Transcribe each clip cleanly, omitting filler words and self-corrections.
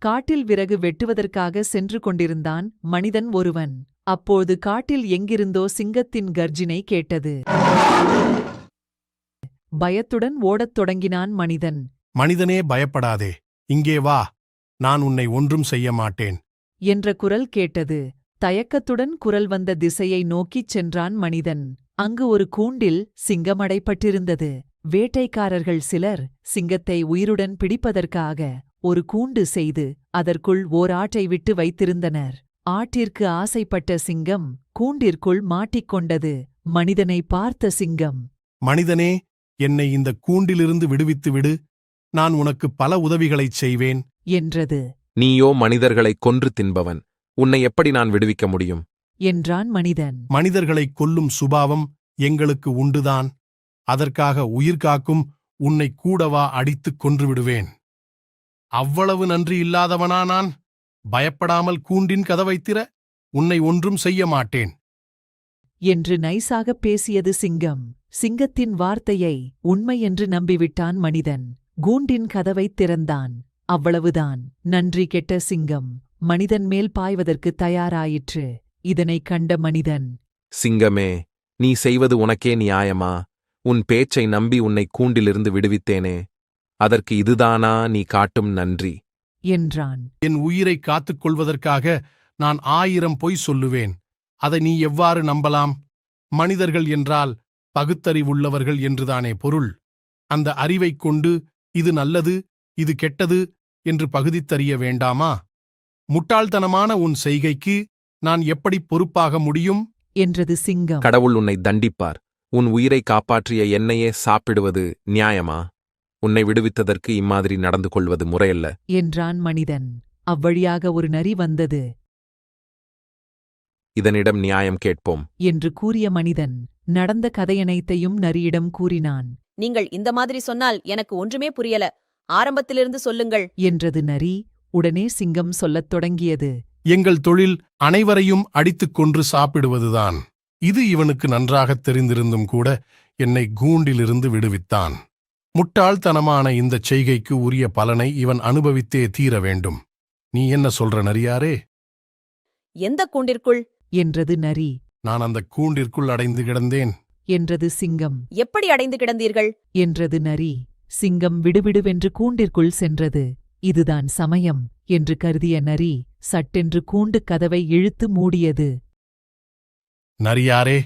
காட்டில் விறகு வெட்டுவதற்காக சென்று கொண்டிருந்தான் மனிதன் ஒருவன். அப்போது காட்டில் எங்கிருந்தோ சிங்கத்தின் கர்ஜினை கேட்டது. பயத்துடன் ஓடத் தொடங்கினான் மனிதன். மனிதனே, பயப்படாதே, இங்கே வா, நான் உன்னை ஒன்றும் செய்ய மாட்டேன் என்ற குரல் கேட்டது. தயக்கத்துடன் குரல் வந்த திசையை நோக்கிச் சென்றான் மனிதன். அங்கு ஒரு கூண்டில் சிங்கமடைப்பட்டிருந்தது. வேட்டைக்காரர்கள் சிலர் சிங்கத்தை உயிருடன் பிடிப்பதற்காக ஒரு கூண்டு செய்து அதற்குள் ஓர் ஆட்டை விட்டு வைத்திருந்தனர். ஆட்டிற்கு ஆசைப்பட்ட சிங்கம் கூண்டிற்குள் மாட்டிக்கொண்டது. மனிதனை பார்த்த சிங்கம், மனிதனே, என்னை இந்த கூண்டிலிருந்து விடுவித்து விடு, நான் உனக்கு பல உதவிகளைச் செய்வேன் என்றது. நீயோ மனிதர்களைக் கொன்று தின்பவன், உன்னை எப்படி நான் விடுவிக்க முடியும் என்றான் மனிதன். மனிதர்களைக் கொல்லும் சுபாவம் எங்களுக்கு உண்டுதான். அதற்காக உயிர்காக்கும் உன்னை கூடவா அடித்துக் கொன்றுவிடுவேன். அவ்வளவு நன்றி இல்லாதவனா நான்? பயப்படாமல் கூண்டின் கதவைத் திற, உன்னை ஒன்றும் செய்ய மாட்டேன் என்று நைசாகப் பேசியது சிங்கம். சிங்கத்தின் வார்த்தையை உண்மை என்று நம்பிவிட்டான் மனிதன். கூண்டின் கதவைத் திறந்தான். அவ்வளவுதான். நன்றி கெட்ட சிங்கம் மனிதன் மேல் பாய்வதற்கு தயாராயிற்று. இதனைக் கண்ட மனிதன், சிங்கமே, நீ செய்வது உனக்கே நியாயமா? உன் பேச்சை நம்பி உன்னை கூண்டிலிருந்து விடுவித்தேனே, அதற்கு இதுதானா நீ காட்டும் நன்றி என்றான். என் உயிரை காத்துக் கொள்வதற்காக நான் 1000 பொய் சொல்லுவேன். அதை நீ எவ்வாறு நம்பலாம்? மனிதர்கள் என்றால் பகுத்தறிவுள்ளவர்கள் என்றுதானே பொருள். அந்த அறிவைக் கொண்டு இது நல்லது, இது கெட்டது என்று பகுதித்தறிய வேண்டாமா? முட்டாள்தனமான உன் செய்கைக்கு நான் எப்படி பொறுப்பாக முடியும் என்றது சிங்கம். கடவுள் உன்னை தண்டிப்பார். உன் உயிரை காப்பாற்றிய என்னையே சாப்பிடுவது நியாயமா? உன்னை விடுவித்ததற்கு இம்மாதிரி நடந்து கொள்வது முறையல்ல என்றான் மனிதன். அவ்வழியாக ஒரு நரி வந்தது. இதனிடம் நியாயம் கேட்போம் என்று கூறிய மனிதன் நடந்த கதையனைத்தையும் நரியிடம் கூறினான். நீங்கள் இந்த மாதிரி சொன்னால் எனக்கு ஒன்றுமே புரியல. ஆரம்பத்திலிருந்து சொல்லுங்கள் என்றது நரி. உடனே சிங்கம் சொல்லத் தொடங்கியது. எங்கள் தொழில் அனைவரையும் அடித்துக் கொன்று சாப்பிடுவதுதான். இது இவனுக்கு நன்றாகத் தெரிந்திருந்தும் கூட என்னை கூண்டிலிருந்து விடுவித்தான். முட்டாள்தனமான இந்தச் செய்கைக்கு உரிய பலனை இவன் அனுபவித்தே தீர வேண்டும். நீ என்ன சொல்ற நரியாரே? எந்த கூண்டிற்குள் என்றது நரி. நான் அந்த கூண்டிற்குள் அடைந்து கிடந்தேன் என்றது சிங்கம். எப்படி அடைந்து கிடந்தீர்கள் என்றது நரி. சிங்கம் விடுவிடுவென்று கூண்டிற்குள் சென்றது. இதுதான் சமயம் என்று கருதிய நரி சட்டென்று கூண்டுக் கதவை இழுத்து மூடியது. நரியாரே,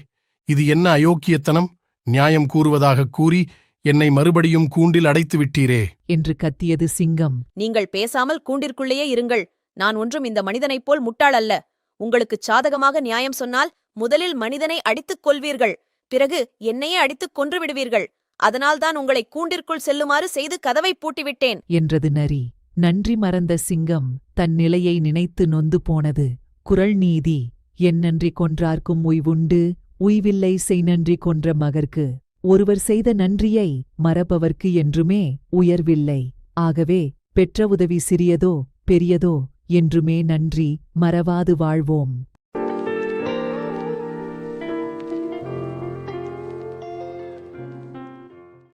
இது என்ன அயோக்கியத்தனம்? நியாயம் கூறுவதாகக் கூறி என்னை மறுபடியும் கூண்டில் அடைத்து விட்டீரே என்று கத்தியது சிங்கம். நீங்கள் பேசாமல் கூண்டிற்குள்ளேயே இருங்கள். நான் ஒன்றும் இந்த மனிதனைப் போல் முட்டாள் அல்ல. உங்களுக்குச் சாதகமாக நியாயம் சொன்னால் முதலில் மனிதனை அடித்துக் கொள்வீர்கள், பிறகு என்னையே அடித்துக் கொன்று விடுவீர்கள். அதனால்தான் உங்களை கூண்டிற்குள் செல்லுமாறு செய்து கதவை பூட்டிவிட்டேன் என்றது நரி. நன்றி மறந்த சிங்கம் தன் நிலையை நினைத்து நொந்து போனது. குறள் நீதி: என் நன்றி கொன்றார்க்கும் உய்வுண்டு, உய்வில்லை செய் நன்றி கொன்ற மகர்க்கு. ஒருவர் செய்த நன்றியை மறப்பவர்க்கு என்றுமே உயர்வில்லை. ஆகவே பெற்ற உதவி சிறியதோ பெரியதோ என்றுமே நன்றி மறவாது வாழ்வோம்.